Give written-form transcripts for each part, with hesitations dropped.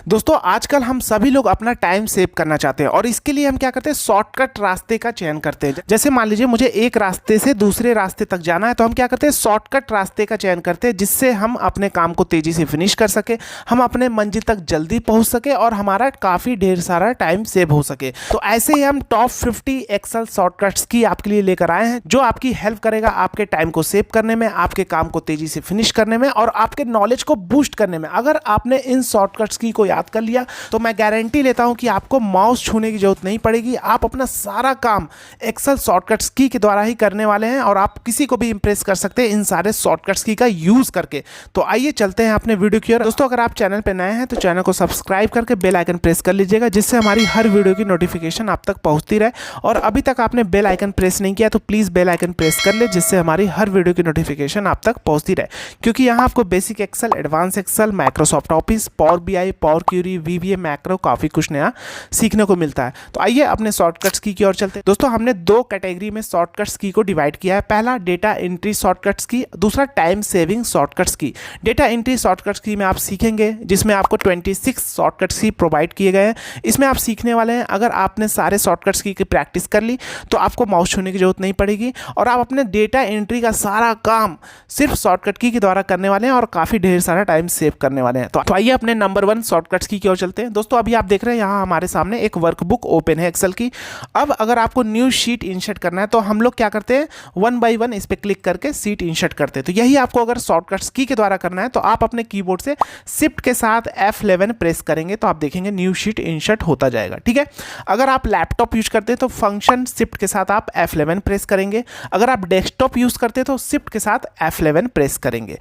दोस्तों आजकल हम सभी लोग अपना टाइम सेव करना चाहते हैं और इसके लिए हम क्या करते हैं, शॉर्टकट रास्ते का चयन करते हैं। जैसे मान लीजिए मुझे एक रास्ते से दूसरे रास्ते तक जाना है तो हम क्या करते हैं, शॉर्टकट रास्ते का चयन करते हैं, जिससे हम अपने काम को तेजी से फिनिश कर सके, हम अपने मंजिल तक जल्दी पहुंच सके और हमारा काफ़ी ढेर सारा टाइम सेव हो सके। तो ऐसे ही हम टॉप 50 एक्सेल शॉर्टकट्स की आपके लिए लेकर आए हैं, जो आपकी हेल्प करेगा आपके टाइम को सेव करने में, आपके काम को तेजी से फिनिश करने में और आपके नॉलेज को बूस्ट करने में। अगर आपने इन शॉर्टकट्स की को याद कर लिया तो मैं गारंटी लेता हूं कि आपको माउस छूने की जरूरत नहीं पड़ेगी। आप अपना सारा काम एक्सेल शॉर्टकट्स की के द्वारा ही करने वाले हैं और आप किसी को भी इंप्रेस कर सकते हैं इन सारे शॉर्टकट्स की का यूज करके। तो आइए चलते हैं अपने वीडियो की ओर। दोस्तों अगर आप चैनल पर नए हैं तो चैनल को सब्सक्राइब करके बेल आइकन प्रेस कर लीजिएगा, जिससे हमारी हर वीडियो की नोटिफिकेशन आप तक पहुंचती रहे। और अभी तक आपने बेल आइकन प्रेस नहीं किया तो प्लीज बेल आइकन प्रेस कर ले, जिससे हमारी हर वीडियो की नोटिफिकेशन आप तक पहुंचती रहे। क्योंकि यहाँ आपको basic Excel, advance Excel, Microsoft Office, Power BI, Power Query, VBA, macro, काफ़ी कुछ नया सीखने को मिलता है। तो आइए अपने शॉर्टकट्स की ओर चलते हैं। दोस्तों हमने दो कैटेगरी में शॉर्टकट्स की को डिवाइड किया है। पहला डेटा एंट्री शॉर्टकट्स की, दूसरा टाइम सेविंग शॉर्टकट्स की। डेटा एंट्री शॉर्टकट्स की में आप सीखेंगे, जिसमें आपको 26 शॉर्टकट्स की प्रोवाइड किए गए हैं। इसमें आप सीखने वाले हैं, अगर आपने सारे शॉर्टकट्स की प्रैक्टिस कर ली तो आपको माउस छूने की जरूरत नहीं पड़ेगी और आप अपने डेटा एंट्री का सारा काम सिर्फ शॉर्टकट की के द्वारा करने वाले हैं और काफ़ी ढेर सारा टाइम सेव करने वाले हैं। तो आइए अपने नंबर 1 शॉर्टकट्स की ओर चलते हैं। दोस्तों अभी आप देख रहे हैं यहाँ हमारे सामने एक वर्कबुक ओपन है एक्सेल की। अब अगर आपको न्यू शीट इंसर्ट करना है तो हम लोग क्या करते हैं, 1 बाय 1 इस पर क्लिक करके शीट इंसर्ट करते हैं। तो यही आपको अगर शॉर्टकट्स की के द्वारा करना है तो आप अपने कीबोर्ड से शिफ्ट के साथ F11 प्रेस करेंगे तो आप देखेंगे न्यू शीट इंसर्ट होता जाएगा। ठीक है, अगर आप लैपटॉप यूज करते हैं तो फंक्शन शिफ्ट के साथ आप F11 प्रेस करेंगे। अगर आप डेस्कटॉप यूज करते हैं तो शिफ्ट के साथ F11 प्रेस करेंगे।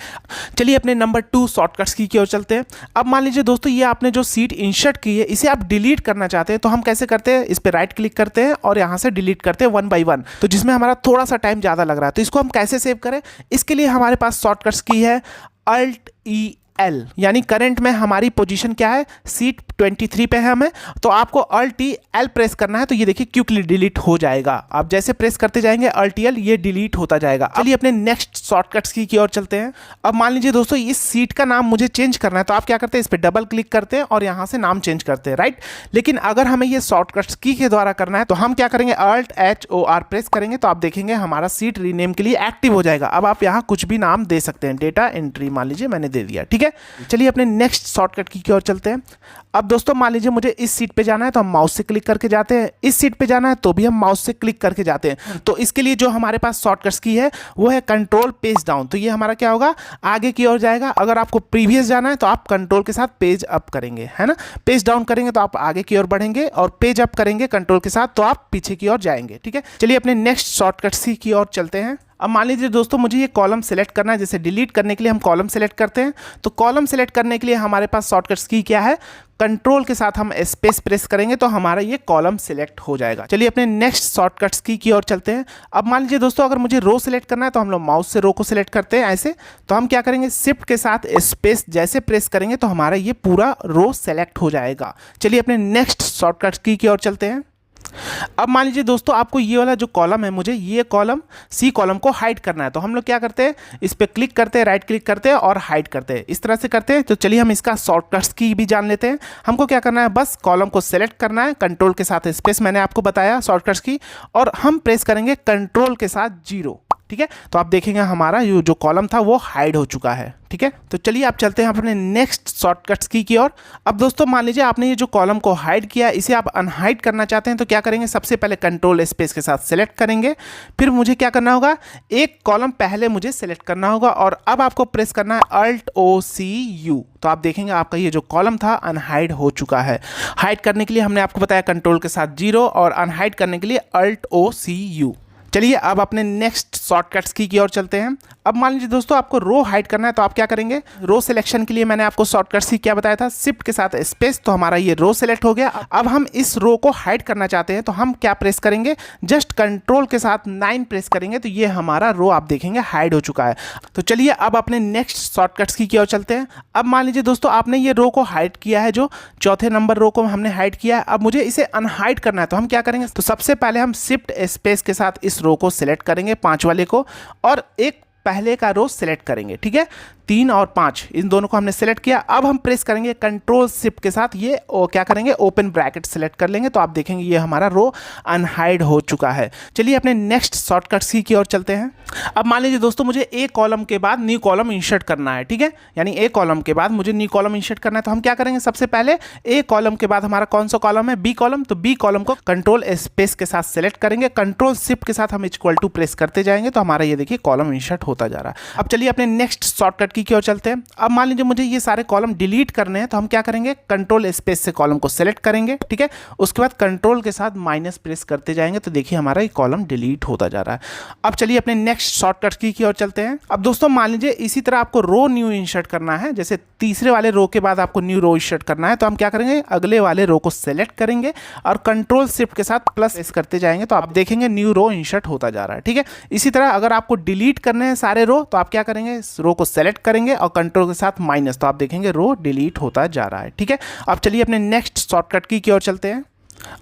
चलिए अपने नंबर 2 शॉर्टकट्स की ओर चलते हैं। अब मान लीजिए दोस्तों ये आपने जो शीट इंसर्ट की है इसे आप डिलीट करना चाहते हैं तो हम कैसे करते हैं, इस पर राइट क्लिक करते हैं और यहाँ से डिलीट करते हैं 1 बाय 1, तो जिसमें हमारा थोड़ा सा टाइम ज़्यादा लग रहा है। तो इसको हम कैसे सेव करें, इसके लिए हमारे पास शॉर्टकट्स की है Alt E L, यानी करंट में हमारी पोजीशन क्या है, सीट 23 पे है हमें, तो आपको Alt L प्रेस करना है। तो ये देखिए क्विकली डिलीट हो जाएगा। आप जैसे प्रेस करते जाएंगे Alt L ये डिलीट होता जाएगा। चलिए अपने नेक्स्ट शॉर्टकट्स की ओर चलते हैं। अब मान लीजिए दोस्तों इस सीट का नाम मुझे चेंज करना है तो आप क्या करते हैं, इस पर डबल क्लिक करते हैं और यहाँ से नाम चेंज करते हैं, राइट। लेकिन अगर हमें ये शॉर्टकट्स की के द्वारा करना है तो हम क्या करेंगे, Alt HOR प्रेस करेंगे तो आप देखेंगे हमारा सीट रीनेम के लिए एक्टिव हो जाएगा। अब आप यहाँ कुछ भी नाम दे सकते हैं, डेटा एंट्री मान लीजिए मैंने दे दिया। ठीक है, चलिए अपने नेक्स्ट शॉर्टकट की ओर चलते हैं। अब दोस्तों मान लीजिए मुझे इस सीट पे जाना है तो हम माउस से क्लिक करके जाते हैं, इस सीट पे जाना है तो भी हम माउस से क्लिक करके जाते हैं। तो इसके लिए जो हमारे पास शॉर्टकट्स की है वो है कंट्रोल पेज डाउन। तो ये हमारा क्या होगा, आगे की ओर जाएगा। अगर आपको प्रीवियस जाना है तो आप कंट्रोल के साथ पेज अप करेंगे, है ना। पेज डाउन करेंगे तो आप आगे की ओर बढ़ेंगे और पेज अप करेंगे कंट्रोल के साथ तो आप पीछे की ओर जाएंगे। ठीक है, चलिए अपने नेक्स्ट शॉर्टकट्स की ओर चलते हैं। अब मान लीजिए दोस्तों मुझे ये कॉलम सेलेक्ट करना है, जैसे डिलीट करने के लिए हम कॉलम सेलेक्ट करते हैं। तो कॉलम सेलेक्ट करने के लिए हमारे पास शॉर्टकट्स की क्या है, कंट्रोल के साथ हम स्पेस प्रेस करेंगे तो हमारा ये कॉलम सेलेक्ट हो जाएगा। चलिए अपने नेक्स्ट शॉर्टकट्स की ओर चलते हैं। अब मान लीजिए दोस्तों अगर मुझे रो सेलेक्ट करना है तो हम लोग माउस से रो को सेलेक्ट करते हैं ऐसे। तो हम क्या करेंगे, शिफ्ट के साथ स्पेस जैसे प्रेस करेंगे तो हमारा ये पूरा रो सेलेक्ट हो जाएगा। चलिए अपने नेक्स्ट शॉर्टकट्स की ओर चलते हैं। अब मान लीजिए दोस्तों आपको ये वाला जो कॉलम है, मुझे ये कॉलम सी कॉलम को हाइड करना है। तो हम लोग क्या करते हैं, इस पर क्लिक करते हैं, राइट क्लिक करते हैं और हाइड करते हैं, इस तरह से करते हैं। तो चलिए हम इसका शॉर्टकट्स की भी जान लेते हैं। हमको क्या करना है, बस कॉलम को सेलेक्ट करना है, कंट्रोल के साथ स्पेस मैंने आपको बताया शॉर्टकट्स की, और हम प्रेस करेंगे कंट्रोल के साथ 0। ठीक है, तो आप देखेंगे हमारा ये जो कॉलम था वो हाइड हो चुका है। ठीक है, तो चलिए आप चलते हैं अपने नेक्स्ट शॉर्टकट्स की ओर। अब दोस्तों मान लीजिए आपने ये जो कॉलम को हाइड किया, इसे आप अनहाइड करना चाहते हैं तो क्या करेंगे, सबसे पहले कंट्रोल स्पेस के साथ सेलेक्ट करेंगे। फिर मुझे क्या करना होगा, एक कॉलम पहले मुझे सेलेक्ट करना होगा और अब आपको प्रेस करना है Alt OCU। तो आप देखेंगे आपका ये जो कॉलम था अनहाइड हो चुका है। हाइड करने के लिए हमने आपको बताया कंट्रोल के साथ 0 और अनहाइड करने के लिए Alt OCU। चलिए अब अपने नेक्स्ट शॉर्टकट्स की ओर चलते हैं। अब मान लीजिए दोस्तों आपको रो हाइड करना है तो आप क्या करेंगे, रो सिलेक्शन के लिए मैंने आपको शॉर्टकट्स की क्या बताया था, शिफ्ट के साथ स्पेस, तो हमारा ये रो सेलेक्ट हो गया। अब हम इस रो को हाइड करना चाहते हैं तो हम क्या प्रेस करेंगे, जस्ट कंट्रोल के साथ 9 प्रेस करेंगे तो ये हमारा रो आप देखेंगे हाइड हो चुका है। तो चलिए अब अपने नेक्स्ट शॉर्टकट्स की ओर चलते हैं। अब मान लीजिए दोस्तों आपने ये रो को हाइड किया है, जो चौथे नंबर रो को हमने हाइड किया है। अब मुझे इसे अनहाइड करना है तो हम क्या करेंगे, तो सबसे पहले हम शिफ्ट स्पेस के साथ इस रो को सिलेक्ट करेंगे 5 वाले को और एक पहले का रो सिलेक्ट करेंगे, ठीक है। 3 और 5 इन दोनों को हमने सेलेक्ट किया। अब हम प्रेस करेंगे कंट्रोल शिफ्ट के साथ, ये क्या करेंगे, ओपन ब्रैकेट सेलेक्ट कर लेंगे। तो आप देखेंगे ये हमारा रो अनहाइड हो चुका है। चलिए अपने नेक्स्ट शॉर्टकट सी की ओर चलते हैं। अब मान लीजिए दोस्तों मुझे ए कॉलम के बाद न्यू कॉलम इंसर्ट करना है, ठीक है, यानी ए कॉलम के बाद मुझे न्यू कॉलम इंसर्ट करना है। तो हम क्या करेंगे, सबसे पहले ए कॉलम के बाद हमारा कौन सा कॉलम है, बी कॉलम। तो बी कॉलम को कंट्रोल स्पेस के साथ सेलेक्ट करेंगे, कंट्रोल शिफ्ट के साथ हम इक्वल टू प्रेस करते जाएंगे। तो हमारा ये देखिए कॉलम इंसर्ट होता जा रहा है। अब चलिए अपने नेक्स्ट शॉर्टकट की ओर चलते हैं। अब मान लीजिए मुझे ये सारे कॉलम डिलीट करने हैं। तो हम क्या करेंगे, कंट्रोल स्पेस से कॉलम को सेलेक्ट करेंगे, ठीक है, उसके बाद कंट्रोल के साथ माइनस प्रेस करते जाएंगे। तो देखिए हमारा ये कॉलम डिलीट होता जा रहा है। अब चलिए अपने नेक्स्ट शॉर्टकट की ओर चलते हैं। अब दोस्तों मान लीजिए इसी तरह आपको रो न्यू इंसर्ट करना है, जैसे तीसरे वाले रो के बाद आपको न्यू रो इंसर्ट करना है। तो हम क्या करेंगे, अगले वाले रो को सेलेक्ट करेंगे और कंट्रोल शिफ्ट के साथ प्लस प्रेस करते जाएंगे। तो आप देखेंगे न्यू रो इंसर्ट होता जा रहा है, ठीक है। इसी तरह अगर आपको डिलीट करने हैं सारे रो, तो आप क्या करेंगे, रो को सेलेक्ट करेंगे और कंट्रोल के साथ माइनस। तो आप देखेंगे रो डिलीट होता जा रहा है, ठीक है। अब चलिए अपने नेक्स्ट शॉर्टकट की ओर चलते हैं।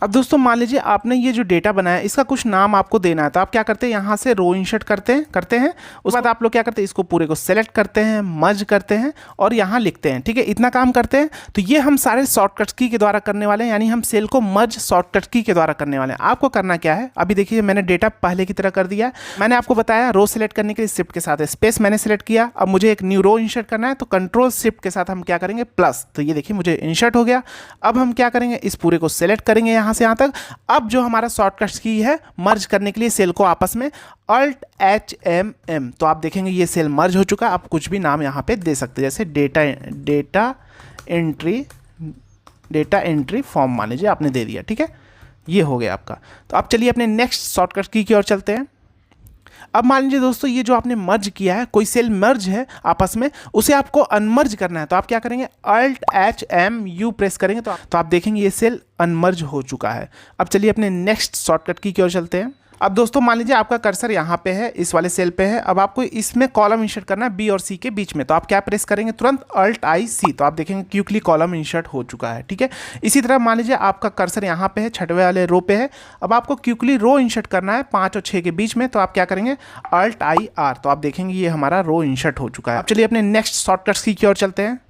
अब दोस्तों मान लीजिए आपने ये जो डेटा बनाया इसका कुछ नाम आपको देना है। तो आप क्या करते हैं, यहाँ से रो इंसर्ट करते हैं। उसके बाद आप लोग क्या करते हैं, इसको पूरे को सेलेक्ट करते हैं, मर्ज करते हैं और यहाँ लिखते हैं, ठीक है, इतना काम करते हैं। तो ये हम सारे शॉर्टकट की के द्वारा करने वाले हैं, यानी हम सेल को मर्ज शॉर्टकट की के द्वारा करने वाले हैं। आपको करना क्या है, अभी देखिए मैंने डेटा पहले की तरह कर दिया। मैंने आपको बताया रो सेलेक्ट करने के लिए शिफ्ट के साथ स्पेस मैंने सेलेक्ट किया। अब मुझे एक न्यू रो इंसर्ट करना है, तो कंट्रोल शिफ्ट के साथ हम क्या करेंगे, प्लस। तो ये देखिए मुझे इंसर्ट हो गया। अब हम क्या करेंगे, इस पूरे को सेलेक्ट करेंगे यहाँ से यहाँ तक। अब जो हमारा शॉर्टकट की है मर्ज करने के लिए सेल को आपस में, Alt HMM। तो आप देखेंगे ये सेल मर्ज हो चुका है। आप कुछ भी नाम यहाँ पे दे सकते हैं, जैसे डेटा एंट्री फॉर्म मान लीजिए आपने दे दिया, ठीक है, ये हो गया आपका। तो अब चलिए अपने नेक्स्ट शॉर्टकट की ओर चलते हैं। अब मान लीजिए दोस्तों ये जो आपने मर्ज किया है, कोई सेल मर्ज है आपस में, उसे आपको अनमर्ज करना है। तो आप क्या करेंगे, Alt HMU प्रेस करेंगे। तो आप देखेंगे ये सेल अनमर्ज हो चुका है। अब चलिए अपने नेक्स्ट शॉर्टकट की ओर चलते हैं। अब दोस्तों मान लीजिए आपका कर्सर यहाँ पे है, इस वाले सेल पे है। अब आपको इसमें कॉलम इंसर्ट करना है बी और सी के बीच में। तो आप क्या प्रेस करेंगे, तुरंत Alt IC। तो आप देखेंगे क्विकली कॉलम इंसर्ट हो चुका है, ठीक है। इसी तरह मान लीजिए आपका कर्सर यहाँ पे है, छठवें वाले रो पे है। अब आपको क्विकली रो इंसर्ट करना है 5 और 6 के बीच में। तो आप क्या करेंगे, Alt IR। तो आप देखेंगे ये हमारा रो इंसर्ट हो चुका है। अब चलिए अपने नेक्स्ट शॉर्टकट्स की ओर चलते हैं।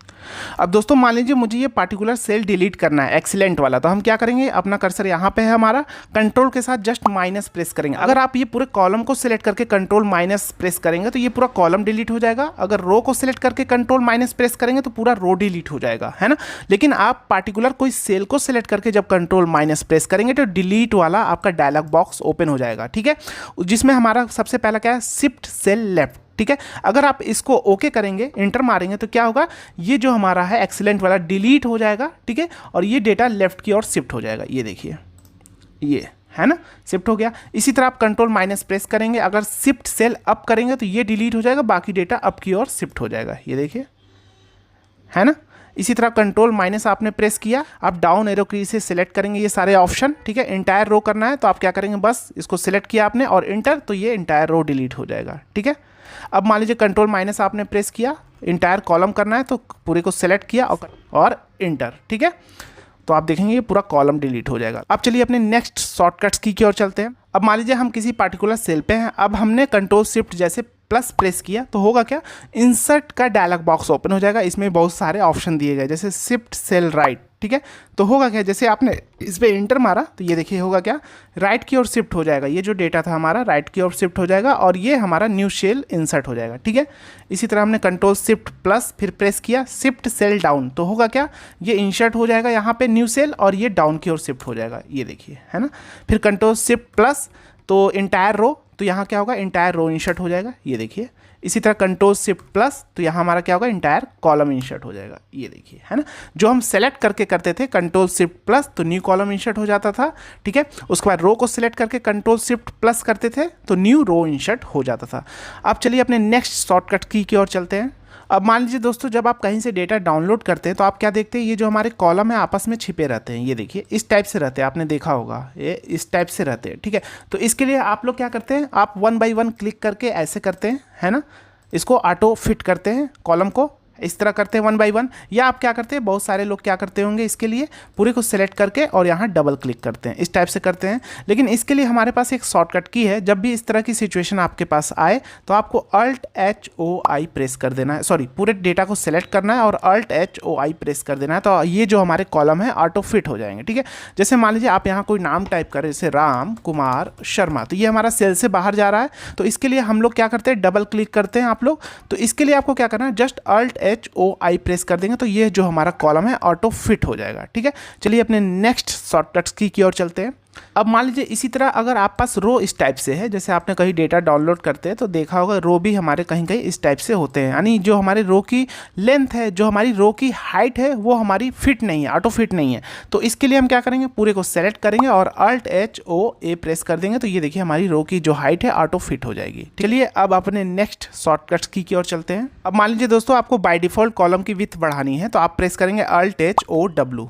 अब दोस्तों मान लीजिए मुझे ये पार्टिकुलर सेल डिलीट करना है, एक्सीलेंट वाला। तो हम क्या करेंगे, अपना कर्सर यहाँ पे है हमारा, कंट्रोल के साथ जस्ट माइनस प्रेस करेंगे। अगर आप ये पूरे कॉलम को सिलेक्ट करके कंट्रोल माइनस प्रेस करेंगे तो ये पूरा कॉलम डिलीट हो जाएगा। अगर रो को सिलेक्ट करके कंट्रोल माइनस प्रेस करेंगे तो पूरा रो डिलीट हो जाएगा, है ना। लेकिन आप पार्टिकुलर कोई सेल को सिलेक्ट करके जब कंट्रोल माइनस प्रेस करेंगे तो डिलीट वाला आपका डायलॉग बॉक्स ओपन हो जाएगा, ठीक है, जिसमें हमारा सबसे पहला क्या है, शिफ्ट सेल लेफ्ट, ठीक है। अगर आप इसको ओके करेंगे, इंटर मारेंगे, तो क्या होगा, ये जो हमारा है एक्सीलेंट वाला डिलीट हो जाएगा, ठीक है, और ये डेटा लेफ्ट की ओर शिफ्ट हो जाएगा। ये देखिए, ये है ना, शिफ्ट हो गया। इसी तरह आप कंट्रोल माइनस प्रेस करेंगे, अगर शिफ्ट सेल अप करेंगे तो ये डिलीट हो जाएगा, बाकी डेटा अप की ओर शिफ्ट हो जाएगा। ये देखिए, है ना। इसी तरह कंट्रोल माइनस आपने प्रेस किया, आप डाउन एरो की से सिलेक्ट करेंगे ये सारे ऑप्शन, ठीक है। इंटायर रो करना है तो आप क्या करेंगे, बस इसको सिलेक्ट किया आपने और इंटर, तो ये इंटायर रो डिलीट हो जाएगा, ठीक है। अब मान लीजिए कंट्रोल माइनस आपने प्रेस किया, इंटायर कॉलम करना है तो पूरे को सिलेक्ट किया और इंटर, ठीक है। तो आप देखेंगे ये पूरा कॉलम डिलीट हो जाएगा। अब चलिए अपने नेक्स्ट शॉर्टकट्स की ओर चलते हैं। अब मान लीजिए हम किसी पार्टिकुलर सेल पे हैं। अब हमने कंट्रोल शिफ्ट जैसे प्लस प्रेस किया तो होगा क्या, इंसर्ट का डायलॉग बॉक्स ओपन हो जाएगा। इसमें बहुत सारे ऑप्शन दिए गए, जैसे शिफ्ट सेल राइट, ठीक है। तो होगा क्या, जैसे आपने इस पर इंटर मारा तो ये देखिए होगा क्या, राइट की ओर शिफ्ट हो जाएगा। ये जो डेटा था हमारा राइट की ओर शिफ्ट हो जाएगा और ये हमारा न्यू सेल इंसर्ट हो जाएगा, ठीक है। इसी तरह हमने कंट्रोल शिफ्ट प्लस फिर प्रेस किया, शिफ्ट सेल डाउन, तो होगा क्या, ये इंसर्ट हो जाएगा यहाँ पे न्यू सेल और ये डाउन की ओर शिफ्ट हो जाएगा। ये देखिए, है ना। फिर कंट्रोल शिफ्ट प्लस तो इंटायर रो, तो यहाँ क्या होगा, इंटायर रो इंसर्ट हो जाएगा। ये देखिए। इसी तरह कंट्रोल शिफ्ट प्लस तो यहाँ हमारा क्या होगा, इंटायर कॉलम इंसर्ट हो जाएगा। ये देखिए, है ना। जो हम सेलेक्ट करके करते थे कंट्रोल शिफ्ट प्लस तो न्यू कॉलम इंसर्ट हो जाता था, ठीक है। उसके बाद रो को सिलेक्ट करके कंट्रोल शिफ्ट प्लस करते थे तो न्यू रो इंसर्ट हो जाता था। अब चलिए अपने नेक्स्ट शॉर्टकट की ओर चलते हैं। अब मान लीजिए दोस्तों जब आप कहीं से डेटा डाउनलोड करते हैं तो आप क्या देखते हैं, ये जो हमारे कॉलम है आपस में छिपे रहते हैं। ये देखिए इस टाइप से रहते हैं, आपने देखा होगा ये इस टाइप से रहते हैं, ठीक है। तो इसके लिए आप लोग क्या करते हैं, आप 1 बाय 1 क्लिक करके ऐसे करते हैं, है ना। इसको ऑटो फिट करते हैं कॉलम को, इस तरह करते हैं वन बाय वन, या आप क्या करते हैं, बहुत सारे लोग क्या करते होंगे, इसके लिए पूरे को सिलेक्ट करके और यहाँ डबल क्लिक करते हैं, इस टाइप से करते हैं। लेकिन इसके लिए हमारे पास एक शॉर्टकट की है। जब भी इस तरह की सिचुएशन आपके पास आए तो आपको Alt+H+O+I प्रेस कर देना है, सॉरी पूरे डेटा को सिलेक्ट करना है और Alt+H+O+I प्रेस कर देना है। तो ये जो हमारे कॉलम है ऑटो फिट हो जाएंगे, ठीक है। जैसे मान लीजिए आप यहाँ कोई नाम टाइप करें, जैसे राम कुमार शर्मा, तो ये हमारा सेल से बाहर जा रहा है। तो इसके लिए हम लोग क्या करते हैं, डबल क्लिक करते हैं आप लोग। तो इसके लिए आपको क्या करना है, जस्ट Alt+H+O+I प्रेस कर देंगे तो ये जो हमारा कॉलम है ऑटो फिट हो जाएगा, ठीक है। चलिए अपने नेक्स्ट शॉर्टकट्स की ओर चलते हैं। अब मान लीजिए इसी तरह अगर आप पास रो इस टाइप से है, जैसे आपने कहीं डेटा डाउनलोड करते हैं तो देखा होगा रो भी हमारे कहीं कहीं इस टाइप से होते हैं, यानी जो हमारे रो की लेंथ है, जो हमारी रो की हाइट है, वो हमारी फिट नहीं है, ऑटो फिट नहीं है। तो इसके लिए हम क्या करेंगे, पूरे को सेलेक्ट करेंगे और Alt+H+O+A प्रेस कर देंगे तो ये देखिए हमारी रो की जो हाइट है ऑटो फिट हो जाएगी। चलिए अब अपने नेक्स्ट शॉर्टकट्स की ओर चलते हैं। अब मान लीजिए दोस्तों आपको बाय डिफॉल्ट कॉलम की विड्थ बढ़ानी है, तो आप प्रेस करेंगे Alt+H+O+W,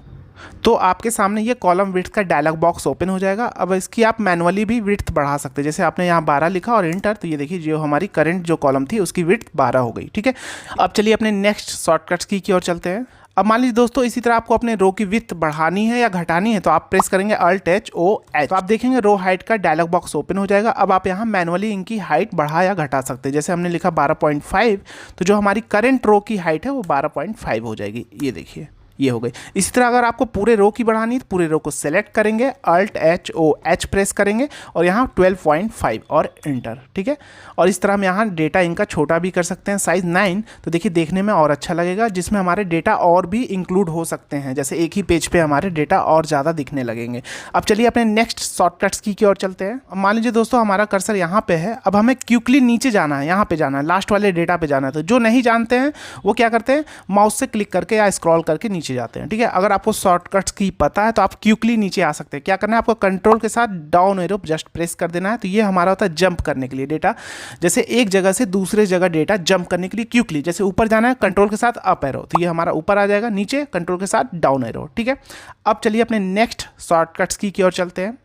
तो आपके सामने ये कॉलम विड्थ का डायलॉग बॉक्स ओपन हो जाएगा। अब इसकी आप मैनुअली भी विड्थ बढ़ा सकते हैं, जैसे आपने यहाँ 12 लिखा और इंटर, तो ये देखिए जो हमारी करंट जो कॉलम थी उसकी विड्थ 12 हो गई, ठीक है। अब चलिए अपने नेक्स्ट शॉर्टकट्स की ओर चलते हैं। अब मान लीजिए दोस्तों इसी तरह आपको अपने रो की विड्थ बढ़ानी है या घटानी है, तो आप प्रेस करेंगे Alt+H+O+H, तो आप देखेंगे रो हाइट का डायलॉग बॉक्स ओपन हो जाएगा। अब आप यहाँ मैनुअली इनकी हाइट बढ़ा या घटा सकते हैं, जैसे हमने लिखा 12.5, तो जो हमारी करंट रो की हाइट है वो 12.5 हो जाएगी, ये देखिए ये हो गई। इसी तरह अगर आपको पूरे रो की बढ़ानी है तो पूरे रो को सेलेक्ट करेंगे, Alt+H+O+H प्रेस करेंगे और यहाँ 12.5 और इंटर, ठीक है। और इस तरह हम यहाँ डेटा इनका छोटा भी कर सकते हैं, साइज 9, तो देखिए देखने में और अच्छा लगेगा, जिसमें हमारे डेटा और भी इंक्लूड हो सकते हैं, जैसे एक ही पेज पे हमारे डेटा और ज़्यादा दिखने लगेंगे। अब चलिए अपने नेक्स्ट शॉर्टकट्स की ओर चलते हैं। अब मान लीजिए दोस्तों हमारा कर्सर यहाँ पे है, अब हमें क्विकली नीचे जाना है, यहाँ पे जाना है, लास्ट वाले डेटा पे जाना है। तो जो नहीं जानते हैं वो क्या करते हैं, माउस से क्लिक करके या स्क्रॉल करके नीचे जाते हैं, ठीक है। अगर आपको शॉर्टकट्स की पता है तो आप क्विकली नीचे आ सकते हैं। क्या करना है, आपको कंट्रोल के साथ डाउन एरो जस्ट प्रेस कर देना है, तो ये हमारा होता है जंप करने के लिए, डेटा जैसे एक जगह से दूसरे जगह डेटा जंप करने के लिए क्विकली, जैसे ऊपर जाना है कंट्रोल के साथ अप एरो, तो ये हमारा ऊपर आ जाएगा, नीचे कंट्रोल के साथ डाउन एरो, ठीक है। अब चलिए अपने नेक्स्ट शॉर्टकट्स की ओर चलते हैं।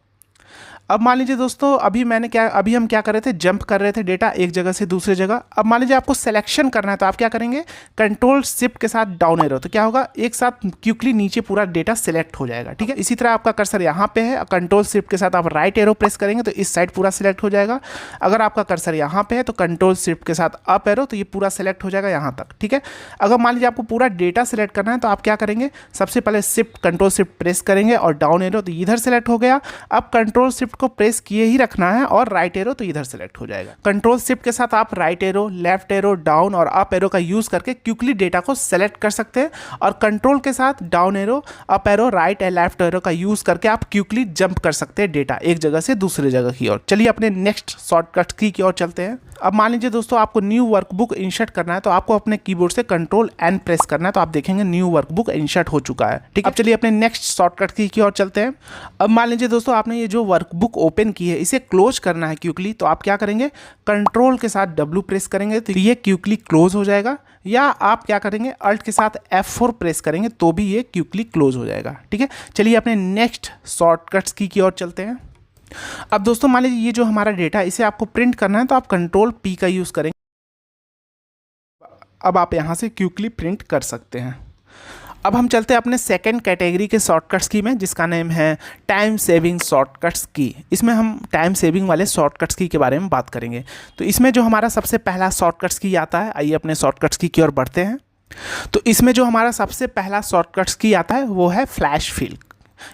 अब मान लीजिए दोस्तों अभी हम क्या कर रहे थे, जंप कर रहे थे डेटा एक जगह से दूसरे जगह। अब मान लीजिए आपको सिलेक्शन करना है, तो आप क्या करेंगे, कंट्रोल शिफ्ट के साथ डाउन एरो, तो क्या होगा, एक साथ क्विकली नीचे पूरा डेटा सिलेक्ट हो जाएगा, ठीक है। इसी तरह आपका कर्सर यहाँ पे है, कंट्रोल शिफ्ट के साथ आप राइट एरो प्रेस करेंगे तो इस साइड पूरा सिलेक्ट हो जाएगा। अगर आपका कर्सर यहाँ पे है तो कंट्रोल शिफ्ट के साथ अप एरो, तो ये पूरा सिलेक्ट हो जाएगा यहाँ तक, ठीक है। अगर मान लीजिए आपको पूरा डेटा सिलेक्ट करना है तो आप क्या करेंगे, सबसे पहले कंट्रोल शिफ्ट प्रेस करेंगे और डाउन एरो, तो इधर सेलेक्ट हो गया। अब कंट्रोल शिफ्ट को प्रेस किए ही रखना है और राइट एरो तो इधर सेलेक्ट हो जाएगा। कंट्रोल शिफ्ट के साथ आप right arrow, left arrow, down और अप एरो का यूज करके क्विकली डेटा को सेलेक्ट कर सकते हैं, और कंट्रोल के साथ down arrow, up arrow, right and left arrow का यूज करके आप क्विकली जंप कर सकते हैं डेटा एक जगह से दूसरे जगह की ओर। चलिए अपने नेक्स्ट शॉर्टकट की ओर चलते हैं। अब मान लीजिए दोस्तों आपको न्यू वर्कबुक इंसर्ट करना है, तो आपको अपने कीबोर्ड से कंट्रोल एन प्रेस करना है, तो आप देखेंगे न्यू वर्कबुक इंसर्ट हो चुका है, ठीक है। अब चलिए अपने नेक्स्ट शॉर्टकट की ओर चलते हैं। अब मान लीजिए दोस्तों आपने ये जो वर्कबुक ओपन की है इसे क्लोज करना है क्विकली, तो आप क्या करेंगे, कंट्रोल के साथ W प्रेस करेंगे तो ये क्विकली क्लोज हो जाएगा, या आप क्या करेंगे, अल्ट के साथ F4 प्रेस करेंगे तो भी ये क्विकली क्लोज हो जाएगा, ठीक है। चलिए अपने नेक्स्ट शॉर्टकट्स की ओर चलते हैं। अब दोस्तों मान लीजिए ये जो हमारा डेटा है इसे आपको प्रिंट करना है, तो आप कंट्रोल P का यूज़ करेंगे। अब आप यहाँ से क्विकली प्रिंट कर सकते हैं। अब हम चलते हैं अपने सेकंड कैटेगरी के शॉर्टकट्स की में, जिसका नेम है टाइम सेविंग शॉर्टकट्स की। इसमें हम टाइम सेविंग वाले शॉर्टकट्स की के बारे में बात करेंगे। तो इसमें जो हमारा सबसे पहला शॉर्टकट्स की आता है, आइए अपने शॉर्टकट्स की ओर बढ़ते हैं। तो इसमें जो हमारा सबसे पहला शॉर्टकट्स की आता है वो है फ्लैश फिल।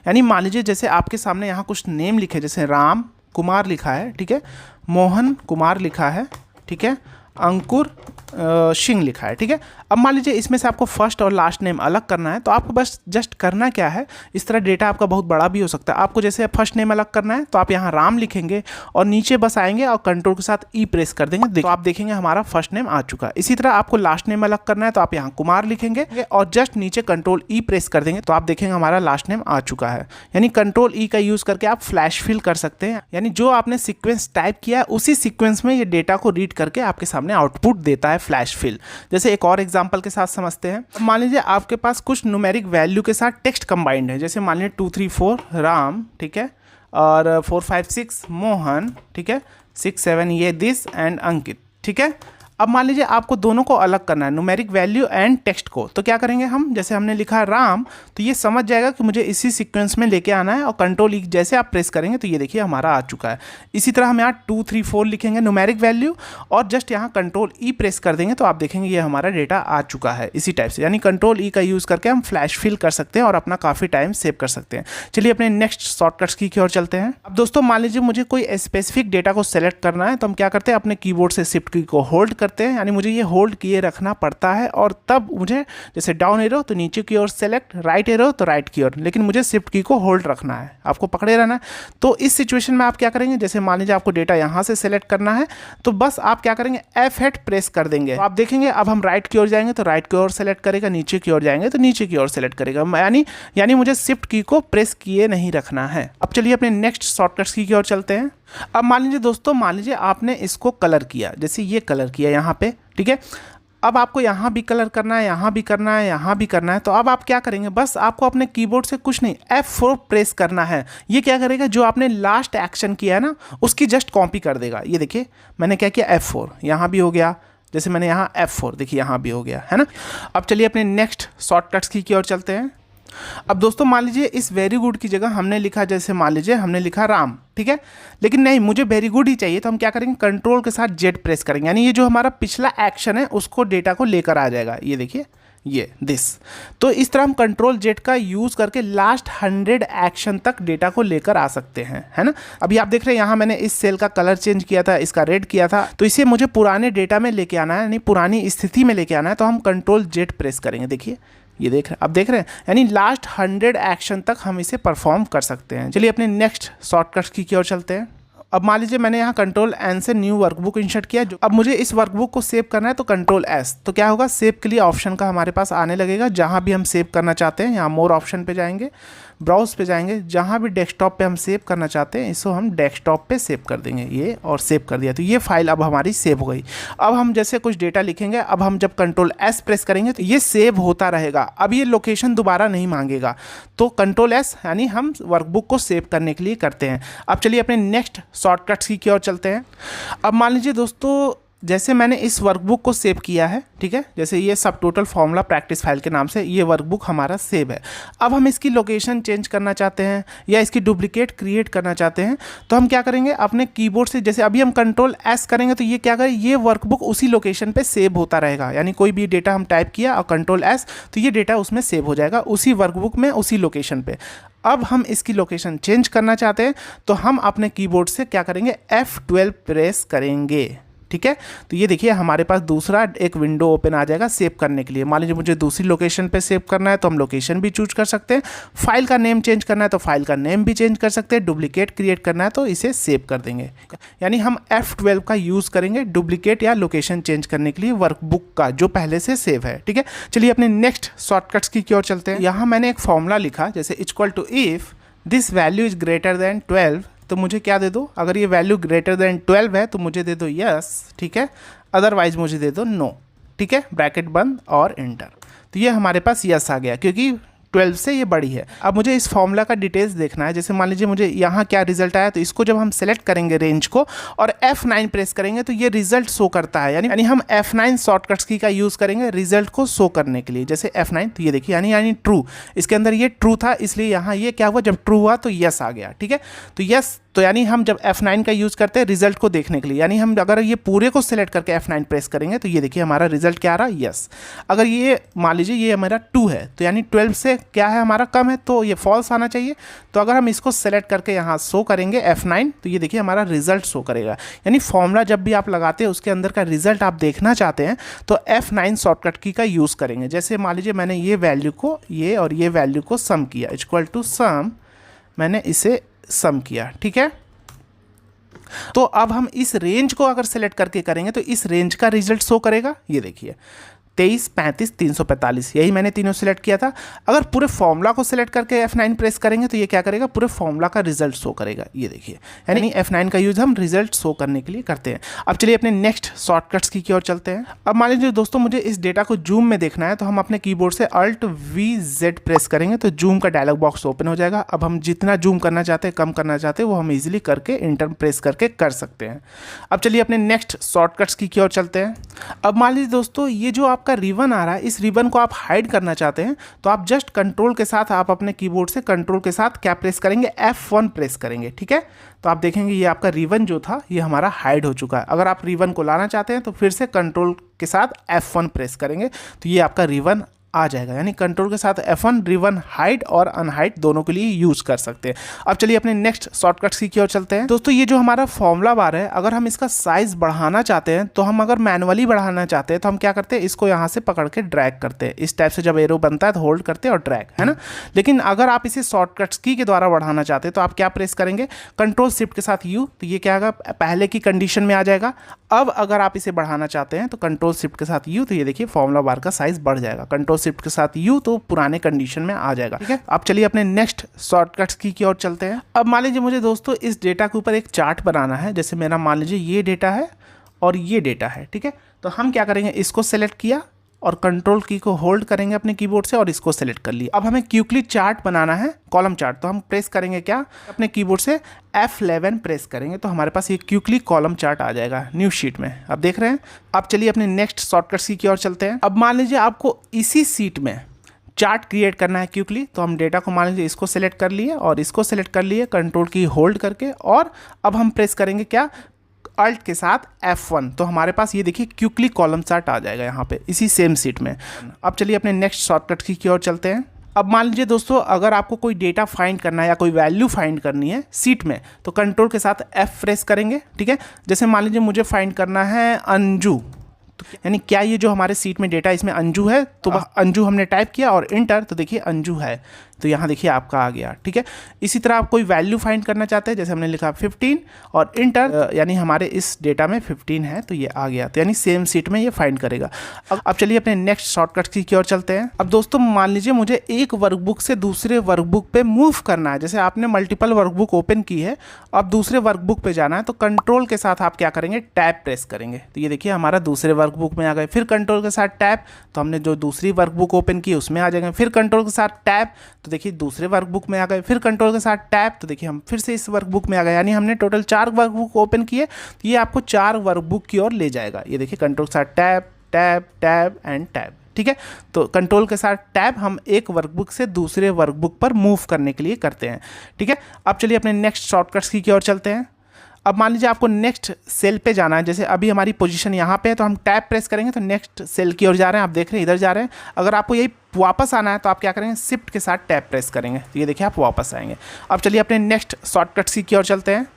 यानी मान लीजिए जैसे आपके सामने यहाँ कुछ नेम लिखे, जैसे राम कुमार लिखा है, ठीक है, मोहन कुमार लिखा है, ठीक है, अंकुर सिंह लिखा है, ठीक है। अब मान लीजिए इसमें से आपको फर्स्ट और लास्ट नेम अलग करना है, तो आपको बस जस्ट करना क्या है, इस तरह डेटा आपका बहुत बड़ा भी हो सकता है। आपको जैसे फर्स्ट नेम अलग करना है तो आप यहाँ राम लिखेंगे और नीचे बस आएंगे और कंट्रोल के साथ ई प्रेस कर देंगे, तो आप देखेंगे हमारा फर्स्ट नेम आ चुका है। इसी तरह आपको लास्ट नेम अलग करना है तो आप यहाँ कुमार लिखेंगे और जस्ट नीचे कंट्रोल ई प्रेस कर देंगे, तो आप देखेंगे हमारा लास्ट नेम आ चुका है। यानी कंट्रोल ई का यूज़ करके आप फ्लैश फिल कर सकते हैं, यानी जो आपने सीक्वेंस टाइप किया है उसी सीक्वेंस में ये डेटा को रीड करके आपके सामने आउटपुट देता है फ्लैश फिल। जैसे एक और एग्जांपल के साथ समझते हैं। मान लीजिए आपके पास कुछ न्यूमेरिक वैल्यू के साथ टेक्स्ट कंबाइंड है, जैसे मान लीजिए 2 3 4 राम, ठीक है, और 4 5 6 मोहन, ठीक है, 6 7 ये दिस एंड अंकित, ठीक है। अब मान लीजिए आपको दोनों को अलग करना है, न्यूमेरिक वैल्यू एंड टेक्स्ट को, तो क्या करेंगे हम, जैसे हमने लिखा राम तो ये समझ जाएगा कि मुझे इसी सीक्वेंस में लेके आना है और कंट्रोल ई जैसे आप प्रेस करेंगे तो ये देखिए हमारा आ चुका है। इसी तरह हम यहाँ 2 3 4 लिखेंगे न्यूमेरिक वैल्यू और जस्ट यहाँ कंट्रोल ई प्रेस कर देंगे तो आप देखेंगे ये हमारा डेटा आ चुका है इसी टाइप से। यानी कंट्रोल ई का यूज़ करके हम फ्लैश फिल कर सकते हैं और अपना काफ़ी टाइम सेव कर सकते हैं। चलिए अपने नेक्स्ट शॉर्टकट्स की ओर चलते हैं। अब दोस्तों मान लीजिए मुझे कोई स्पेसिफिक डेटा को सेलेक्ट करना है तो हम क्या करते हैं, अपने कीबोर्ड से शिफ्ट की को होल्ड करते हैं, यानी मुझे ये होल्ड किए रखना पड़ता है और तब मुझे जैसे डाउन एरो तो नीचे की ओर सेलेक्ट, राइट एरो तो राइट की ओर, लेकिन मुझे शिफ्ट की को होल्ड रखना है, आपको पकड़े रहना है। तो इस सिचुएशन में आप क्या करेंगे, जैसे मान लीजिए आपको डेटा यहाँ से सेलेक्ट करना है तो बस आप क्या करेंगे F8 प्रेस कर देंगे, तो आप देखेंगे अब हम राइट की ओर जाएंगे तो राइट की ओर सेलेक्ट करेगा, नीचे की ओर जाएंगे तो नीचे की ओर सेलेक्ट करेगा, यानी मुझे शिफ्ट की को प्रेस किए नहीं रखना है। अब चलिए अपने नेक्स्ट शॉर्टकट्स की ओर चलते हैं। अब मान लीजिए दोस्तों, मान लीजिए आपने इसको कलर किया, जैसे ये कलर किया यहाँ पे, ठीक है। अब आपको यहाँ भी कलर करना है, यहाँ भी करना है, यहाँ भी करना है, तो अब आप क्या करेंगे, बस आपको अपने कीबोर्ड से कुछ नहीं F4 प्रेस करना है। ये क्या करेगा, जो आपने लास्ट एक्शन किया है ना उसकी जस्ट कॉपी कर देगा। ये देखिए मैंने क्या किया, F4 यहाँ भी हो गया, जैसे मैंने यहाँ F4 देखिए यहाँ भी हो गया है ना। अब चलिए अपने नेक्स्ट शॉर्टकट्स की ओर चलते हैं। अब दोस्तों मान लीजिए इस वेरी गुड की जगह हमने लिखा, जैसे मान लीजिए हमने लिखा राम, ठीक है, लेकिन नहीं मुझे वेरी गुड ही चाहिए, तो हम क्या करेंगे, कंट्रोल के साथ जेड प्रेस करेंगे, यानी ये जो हमारा पिछला एक्शन है उसको डेटा को लेकर आ जाएगा। ये देखिए ये दिस, तो इस तरह हम कंट्रोल जेड का यूज़ करके लास्ट 100 एक्शन तक डेटा को लेकर आ सकते हैं, है ना। अभी आप देख रहे हैं यहाँ मैंने इस सेल का कलर चेंज किया था, इसका रेड किया था, तो इसे मुझे पुराने डेटा में लेके आना है, यानी पुरानी स्थिति में लेके आना है, तो हम कंट्रोल जेड प्रेस करेंगे। देखिए ये देख रहे हैं, अब देख रहे हैं, यानी लास्ट 100 एक्शन तक हम इसे परफॉर्म कर सकते हैं। चलिए अपने नेक्स्ट शॉर्टकट्स की ओर चलते हैं। अब मान लीजिए मैंने यहाँ कंट्रोल एन से न्यू वर्कबुक इंसर्ट किया, जो अब मुझे इस वर्कबुक को सेव करना है तो कंट्रोल एस, तो क्या होगा, सेव के लिए ऑप्शन का हमारे पास आने लगेगा। जहाँ भी हम सेव करना चाहते हैं यहाँ मोर ऑप्शन पे जाएंगे, ब्राउज पे जाएंगे, जहाँ भी डेस्कटॉप पे हम सेव करना चाहते हैं इसको हम डेस्कटॉप पे सेव कर देंगे, ये और सेव कर दिया, तो ये फाइल अब हमारी सेव हो गई। अब हम जैसे कुछ डेटा लिखेंगे, अब हम जब कंट्रोल एस प्रेस करेंगे तो ये सेव होता रहेगा, अब ये लोकेशन दोबारा नहीं मांगेगा, तो कंट्रोल एस यानी हम वर्कबुक को सेव करने के लिए करते हैं। अब चलिए अपने नेक्स्ट शॉर्टकट्स की ओर चलते हैं। अब मान लीजिए दोस्तों, जैसे मैंने इस वर्कबुक को सेव किया है, ठीक है, जैसे ये सब टोटल फॉर्मूला प्रैक्टिस फाइल के नाम से ये वर्कबुक हमारा सेव है। अब हम इसकी लोकेशन चेंज करना चाहते हैं या इसकी डुप्लीकेट क्रिएट करना चाहते हैं, तो हम क्या करेंगे, अपने कीबोर्ड से, जैसे अभी हम कंट्रोल एस करेंगे तो ये क्या करें, ये वर्कबुक उसी लोकेशन पे सेव होता रहेगा, यानी कोई भी डेटा हम टाइप किया और कंट्रोल एस तो ये डेटा उसमें सेव हो जाएगा उसी वर्कबुक में, उसी लोकेशन पे। अब हम इसकी लोकेशन चेंज करना चाहते हैं तो हम अपने कीबोर्ड से क्या करेंगे, F12 प्रेस करेंगे, ठीक है। तो ये देखिए हमारे पास दूसरा एक विंडो ओपन आ जाएगा सेव करने के लिए। मान लीजिए मुझे दूसरी लोकेशन पे सेव करना है तो हम लोकेशन भी चूज कर सकते हैं, फाइल का नेम चेंज करना है तो फाइल का नेम भी चेंज कर सकते हैं, डुप्लीकेट क्रिएट करना है तो इसे सेव कर देंगे, यानी हम F12 का यूज़ करेंगे डुप्लीकेट या लोकेशन चेंज करने के लिए वर्कबुक का जो पहले से सेव है, ठीक है। चलिए अपने नेक्स्ट शॉर्टकट्स की ओर चलते हैं। यहाँ मैंने एक फॉर्मूला लिखा, जैसे equal to if this value is greater than 12, तो मुझे क्या दे दो, अगर ये वैल्यू ग्रेटर देन 12 है तो मुझे दे दो यस, ठीक है, अदरवाइज मुझे दे दो नो, ठीक है, ब्रैकेट बंद और एंटर। तो ये हमारे पास यस आ गया क्योंकि 12 से ये बड़ी है। अब मुझे इस फॉर्मूला का डिटेल्स देखना है, जैसे मान लीजिए मुझे यहाँ क्या रिजल्ट आया, तो इसको जब हम सेलेक्ट करेंगे रेंज को और F9 प्रेस करेंगे तो ये रिजल्ट शो करता है, यानी हम F9 शॉर्टकट्स की का यूज़ करेंगे रिजल्ट को शो करने के लिए। जैसे F9 तो ये देखिए यानी ट्रू, इसके अंदर ये ट्रू था इसलिए यहाँ ये क्या हुआ, जब ट्रू हुआ तो यस आ गया, ठीक है। तो यस, तो यानी हम जब F9 का यूज़ करते हैं रिजल्ट को देखने के लिए, यानी हम अगर ये पूरे को सिलेक्ट करके F9 प्रेस करेंगे तो ये देखिए हमारा रिजल्ट क्या आ रहा है, यस। अगर ये मान लीजिए ये हमारा 2 है तो यानी 12 से क्या है हमारा कम है तो ये फॉल्स आना चाहिए। तो अगर हम इसको सेलेक्ट करके यहाँ शो करेंगे F9 तो ये देखिए हमारा रिजल्ट शो करेगा। यानी फॉर्मूला जब भी आप लगाते हैं उसके अंदर का रिजल्ट आप देखना चाहते हैं तो F9 शॉर्टकट की का यूज़ करेंगे। जैसे मान लीजिए मैंने ये वैल्यू को, ये और ये वैल्यू को सम किया, इक्वल टू सम, मैंने इसे सम किया, ठीक है। तो अब हम इस रेंज को अगर सेलेक्ट करके करेंगे तो इस रेंज का रिजल्ट शो करेगा, ये देखिए 23, 35, 345, यही मैंने तीनों सेलेक्ट किया था। अगर पूरे फॉर्मूला को सेलेक्ट करके F9 प्रेस करेंगे तो ये क्या करेगा, पूरे फॉर्मूला का रिजल्ट शो करेगा। ये देखिए, यानी F9 का यूज़ हम रिजल्ट शो करने के लिए करते हैं। अब चलिए अपने नेक्स्ट शॉर्टकट्स की ओर चलते हैं। अब मान लीजिए दोस्तों मुझे इस डेटा को जूम में देखना है, तो हम अपने कीबोर्ड से Alt+V+Z प्रेस करेंगे तो जूम का डायलॉग बॉक्स ओपन हो जाएगा। अब हम जितना जूम करना चाहते हैं, कम करना चाहते हैं, वो हम इजीली करके इंटर प्रेस करके कर सकते हैं। अब चलिए अपने नेक्स्ट शॉर्टकट्स की ओर चलते हैं। अब मान लीजिए दोस्तों ये जो आपका रिबन आ रहा है, इस रिबन को आप हाइड करना चाहते हैं तो आप जस्ट कंट्रोल के साथ, आप अपने कीबोर्ड से कंट्रोल के साथ क्या प्रेस करेंगे, F1 प्रेस करेंगे। ठीक है, तो आप देखेंगे ये आपका रिबन जो था ये हमारा हाइड हो चुका है। अगर आप रिबन को लाना चाहते हैं तो फिर से कंट्रोल के साथ F1 प्रेस करेंगे तो ये आपका रिबन आ जाएगा। यानी कंट्रोल के साथ F1 रिबन हाइड और अनहाइड दोनों के लिए यूज कर सकते हैं। अब चलिए अपने नेक्स्ट शॉर्टकट्स की ओर चलते हैं। दोस्तों ये जो हमारा फॉर्मूला बार है, अगर हम इसका साइज बढ़ाना चाहते हैं तो हम अगर मैनुअली बढ़ाना चाहते हैं तो हम क्या करते हैं, इसको यहाँ से पकड़ के ड्रैग करते हैं। इस टाइप से जब एरो बनता है तो होल्ड करते हैं और ड्रैग, है ना। लेकिन अगर आप इसे शॉर्टकट्स की के द्वारा बढ़ाना चाहते हैं तो आप क्या प्रेस करेंगे, कंट्रोल शिफ्ट के साथ U, तो ये क्या होगा, पहले की कंडीशन में आ जाएगा। अब अगर आप इसे बढ़ाना चाहते हैं तो कंट्रोल शिफ्ट के साथ U, तो ये देखिए फॉर्मूला बार का साइज बढ़ जाएगा। कंट्रोल शिफ्ट के साथ U तो पुराने कंडीशन में आ जाएगा। ठीक है, अब चलिए अपने नेक्स्ट शॉर्टकट्स की ओर चलते हैं। अब मान लीजिए मुझे दोस्तों इस डेटा के ऊपर एक चार्ट बनाना है। जैसे मेरा मान लीजिए ये डेटा है और ये डेटा है। ठीक है, तो हम क्या करेंगे, इसको सेलेक्ट किया और कंट्रोल की को होल्ड करेंगे अपने कीबोर्ड से और इसको सेलेक्ट कर लिया। अब हमें क्विकली चार्ट बनाना है, कॉलम चार्ट, तो हम प्रेस करेंगे क्या, अपने कीबोर्ड से F11 प्रेस करेंगे तो हमारे पास ये क्विकली कॉलम चार्ट आ जाएगा न्यू शीट में। अब देख रहे हैं। अब चलिए अपने नेक्स्ट शॉर्टकट्स की ओर चलते हैं। अब मान लीजिए आपको इसी सीट में चार्ट क्रिएट करना है क्विकली, तो हम डेटा को मान लीजिए इसको सेलेक्ट कर लिए और इसको सेलेक्ट कर लिए कंट्रोल की होल्ड करके, और अब हम प्रेस करेंगे क्या, अल्ट के साथ F1, तो हमारे पास ये देखिए क्विकली कॉलम चार्ट आ जाएगा यहाँ पे इसी सेम सीट में। अब चलिए अपने नेक्स्ट शॉर्टकट की ओर चलते हैं। अब मान लीजिए दोस्तों अगर आपको कोई डेटा फाइंड करना है या कोई वैल्यू फाइंड करनी है सीट में, तो कंट्रोल के साथ F प्रेस करेंगे। ठीक है, जैसे मान लीजिए मुझे फाइंड करना है अंजू, तो यानी क्या ये जो हमारे सीट में डेटा इसमें अंजू है, तो अंजू हमने टाइप किया और इंटर, तो देखिए अंजू है, तो यहाँ देखिए आपका आ गया। ठीक है, इसी तरह आप कोई वैल्यू फाइंड करना चाहते हैं, जैसे हमने लिखा 15 और इंटर, यानी हमारे इस डेटा में 15 है तो ये आ गया, तो यानी सेम सीट में ये फाइंड करेगा। अब चलिए अपने नेक्स्ट शॉर्टकट की ओर चलते हैं। अब दोस्तों मान लीजिए मुझे एक वर्कबुक से दूसरे वर्कबुक पे मूव करना है। जैसे आपने मल्टीपल वर्कबुक ओपन की है, अब दूसरे वर्कबुक पे जाना है, तो कंट्रोल के साथ आप क्या करेंगे, टैब प्रेस करेंगे, तो ये देखिए हमारा दूसरे वर्कबुक में आ गए। फिर कंट्रोल के साथ टैब, तो हमने जो दूसरी वर्कबुक ओपन की उसमें आ जाएंगे। फिर कंट्रोल के साथ टैब, तो देखिए दूसरे वर्कबुक में आ गए। फिर कंट्रोल के साथ टैब, तो देखिए हम फिर से इस वर्कबुक में आ गए। यानी हमने टोटल 4 वर्कबुक ओपन किए, तो ये आपको 4 वर्कबुक की ओर ले जाएगा। ये देखिए कंट्रोल के साथ tab tab tab and tab. ठीक है, तो कंट्रोल के साथ टैब हम एक वर्कबुक से दूसरे वर्कबुक पर मूव करने के लिए करते हैं। ठीक है, अब चलिए अपने नेक्स्ट शॉर्टकट्स की ओर चलते हैं। अब मान लीजिए आपको नेक्स्ट सेल पे जाना है। जैसे अभी हमारी पोजीशन यहाँ पे है, तो हम टैब प्रेस करेंगे तो नेक्स्ट सेल की ओर जा रहे हैं। आप देख रहे हैं इधर जा रहे हैं। अगर आपको यही वापस आना है तो आप क्या करेंगे, शिफ्ट के साथ टैब प्रेस करेंगे, तो ये देखिए आप वापस आएंगे। अब चलिए अपने नेक्स्ट शॉर्टकट की ओर चलते हैं।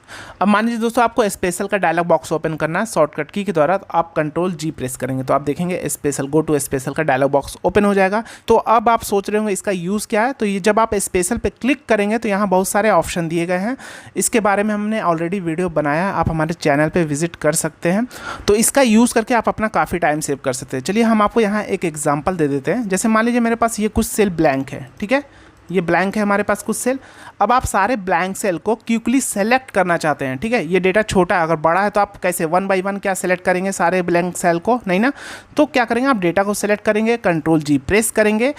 अब मान लीजिए दोस्तों आपको स्पेशल का डायलॉग बॉक्स ओपन करना है शॉर्टकट की के द्वारा, तो आप कंट्रोल G प्रेस करेंगे तो आप देखेंगे स्पेशल, गो टू स्पेशल का डायलॉग बॉक्स ओपन हो जाएगा। तो अब आप सोच रहे होंगे इसका यूज़ क्या है, तो ये जब आप स्पेशल पे क्लिक करेंगे तो यहाँ बहुत सारे ऑप्शन दिए गए हैं। इसके बारे में हमने ऑलरेडी वीडियो बनाया है, आप हमारे चैनल पर विजिट कर सकते हैं। तो इसका यूज़ करके आप अपना काफ़ी टाइम सेव कर सकते हैं। चलिए हम आपको यहाँ एक एग्जाम्पल दे देते हैं। जैसे मान लीजिए मेरे पास ये कुछ सेल ब्लैंक है। ठीक है, ये ब्लैंक है हमारे पास कुछ सेल। अब आप सारे ब्लैंक सेल को क्विकली सेलेक्ट करना चाहते हैं। ठीक है, ये डेटा छोटा है, अगर बड़ा है तो आप कैसे 1 बाई 1 क्या सेलेक्ट करेंगे सारे ब्लैंक सेल को, नहीं ना। तो क्या करेंगे, आप डेटा को सेलेक्ट करेंगे, कंट्रोल G प्रेस करेंगे,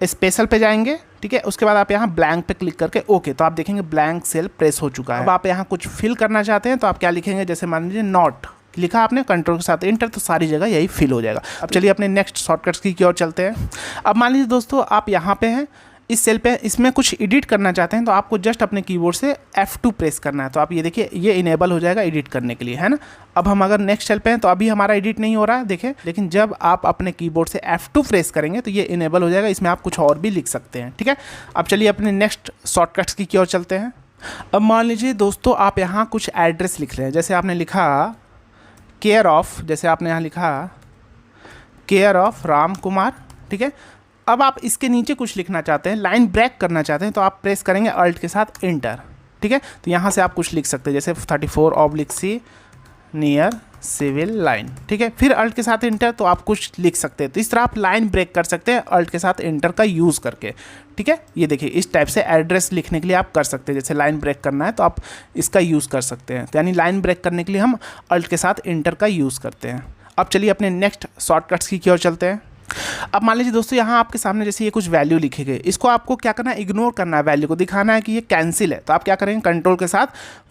स्पेशल पे जाएंगे। ठीक है, उसके बाद आप यहाँ ब्लैंक पे क्लिक करके ओके, तो आप देखेंगे ब्लैंक सेल प्रेस हो चुका है। अब आप यहाँ कुछ फिल करना चाहते हैं तो आप क्या लिखेंगे, जैसे मान लीजिए नॉट लिखा आपने, कंट्रोल के साथ इंटर, तो सारी जगह यही फिल हो जाएगा। अब चलिए अपने नेक्स्ट शॉर्टकट्स की ओर चलते हैं। अब मान लीजिए दोस्तों आप यहाँ पे हैं, इस सेल पे, इसमें कुछ एडिट करना चाहते हैं तो आपको जस्ट अपने कीबोर्ड से F2 प्रेस करना है, तो आप ये देखिए ये इनेबल हो जाएगा एडिट करने के लिए, है ना। अब हम अगर नेक्स्ट सेल पे हैं तो अभी हमारा एडिट नहीं हो रहा है देखिए, लेकिन जब आप अपने कीबोर्ड से F2 प्रेस करेंगे तो ये इनेबल हो जाएगा, इसमें आप कुछ और भी लिख सकते हैं। ठीक है, अब चलिए अपने नेक्स्ट शॉर्टकट्स की ओर चलते हैं। अब मान लीजिए दोस्तों आप यहाँ कुछ एड्रेस लिख रहे हैं। जैसे आपने लिखा केयर ऑफ, जैसे आपने यहाँ लिखा केयर ऑफ राम कुमार। ठीक है, अब आप इसके नीचे कुछ लिखना चाहते हैं, लाइन ब्रेक करना चाहते हैं, तो आप प्रेस करेंगे अल्ट के साथ इंटर। ठीक है, तो यहाँ से आप कुछ लिख सकते हैं, जैसे 34/C नियर सिविल लाइन, ठीक है। फिर अल्ट के साथ इंटर, तो आप कुछ लिख सकते हैं। तो इस तरह आप लाइन ब्रेक कर सकते हैं अल्ट के साथ इंटर का यूज़ करके, ठीक है। ये देखिए इस टाइप से एड्रेस लिखने के लिए आप कर सकते हैं। जैसे लाइन ब्रेक करना है तो आप इसका यूज़ कर सकते हैं। तो यानी लाइन ब्रेक करने के लिए हम अल्ट के साथ इंटर का यूज़ करते हैं। अब चलिए अपने नेक्स्ट शॉर्टकट्स की ओर चलते हैं। अब मान लीजिए दोस्तों यहाँ आपके सामने जैसे ये कुछ वैल्यू लिखे गए, इसको आपको क्या करना है, इग्नोर करना है, वैल्यू को दिखाना है कि ये कैंसिल है। तो आप क्या करेंगे, कंट्रोल के साथ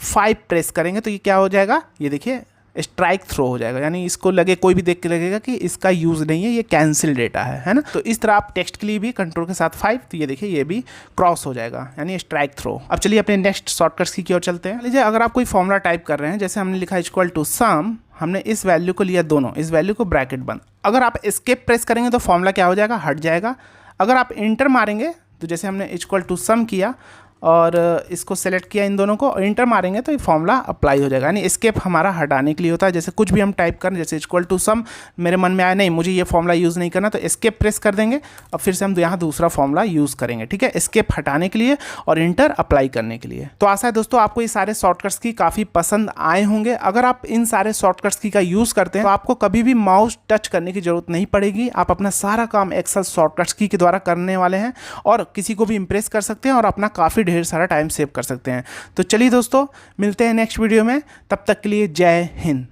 5 प्रेस करेंगे तो ये क्या हो जाएगा, ये देखिए स्ट्राइक थ्रो हो जाएगा। यानी इसको लगे, कोई भी देख के लगेगा कि इसका यूज़ नहीं है, ये कैंसिल डेटा है ना। तो इस तरह आप टेक्स्ट के लिए भी कंट्रोल के साथ 5, तो ये देखिए ये भी क्रॉस हो जाएगा, यानी स्ट्राइक थ्रो। अब चलिए अपने नेक्स्ट शॉर्टकट्स की ओर चलते हैं। लीजिए अगर आप कोई फॉर्मूला टाइप कर रहे हैं, जैसे हमने लिखा इक्वल टू सम, हमने इस वैल्यू को लिया दोनों, इस वैल्यू को ब्रैकेट बंद। अगर आप एस्केप प्रेस करेंगे तो फॉर्मूला क्या हो जाएगा, हट जाएगा। अगर आप इंटर मारेंगे तो जैसे हमने इक्वल टू सम किया और इसको सेलेक्ट किया, इन दोनों को इंटर मारेंगे तो ये फॉर्मूला अप्लाई हो जाएगा। यानी एस्केप हमारा हटाने के लिए होता है। जैसे कुछ भी हम टाइप करें, जैसे इक्वल टू सम, मेरे मन में आया नहीं मुझे ये फॉर्मूला यूज़ नहीं करना, तो एस्केप प्रेस कर देंगे और फिर से हम यहाँ दूसरा फॉर्मूला यूज़ करेंगे, ठीक है। एस्केप हटाने के लिए और इंटर अप्लाई करने के लिए। तो आशा है दोस्तों आपको ये सारे शॉर्टकट्स की काफ़ी पसंद आए होंगे। अगर आप इन सारे शॉर्टकट्स की का यूज़ करते हैं तो आपको कभी भी माउस टच करने की जरूरत नहीं पड़ेगी। आप अपना सारा काम एक्सेल शॉर्टकट्स की के द्वारा करने वाले हैं और किसी को भी इंप्रेस कर सकते हैं और अपना काफ़ी ढेर सारा टाइम सेव कर सकते हैं। तो चलिए दोस्तों मिलते हैं नेक्स्ट वीडियो में, तब तक के लिए जय हिंद।